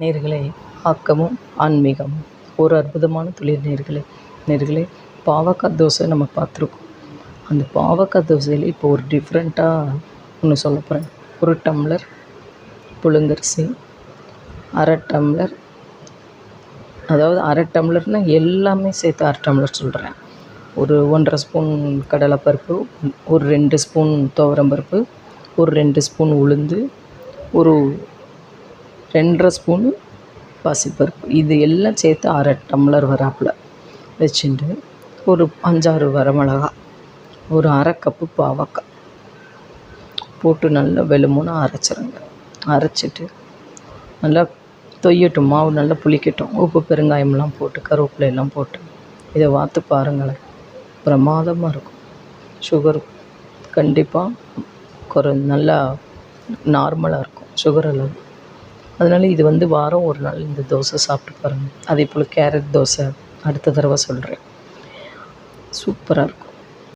நேயர்களே, ஆக்கமும் ஆன்மீகமும் ஒரு அற்புதமான தொழில் நேயர்களே. பாவக்காய் தோசை நம்ம பார்த்துருக்கோம். அந்த பாவக்காய் தோசையில் இப்போ ஒரு டிஃப்ரெண்ட்டாக ஒன்று சொல்ல போகிறேன். 1 டம்ளர் புழுங்கரிசி, 1/2 டம்ளர், அதாவது 1/2 டம்ளர்னால் எல்லாமே சேர்த்து 1/2 டம்ளர் சொல்கிறேன். ஒரு 1½ ஸ்பூன் கடலைப்பருப்பு, ஒரு 2 ஸ்பூன் துவரம்பருப்பு, ஒரு 2 ஸ்பூன் உளுந்து, ஒரு 2½ ஸ்பூனு பாசிப்பருப்பு. இது எல்லாம் சேர்த்து 1/2 டம்ளர் வராப்பில் வச்சுட்டு, ஒரு 5-6 வரமிளகா, ஒரு 1/2 கப்பு பாவக்காய் போட்டு நல்லா வெளுமுன்னு அரைச்சிருங்க. அரைச்சிட்டு நல்லா தொய்யட்டும், மாவு நல்லா புளிக்கட்டும். உப்பு பெருங்காயம்லாம் போட்டு கருவேப்பிலையெல்லாம் போட்டு இதை வார்த்து பாருங்களேன், பிரமாதமாக இருக்கும். சுகர் கண்டிப்பாக நல்லா நார்மலாக இருக்கும் சுகர் அளவு. அதனால் இது வாரம் ஒரு நாள் இந்த தோசை சாப்பிட்டு பாருங்கள். அதே போல் கேரட் தோசை அடுத்த தடவை சொல்கிறேன். சூப்பராக இருக்கும்.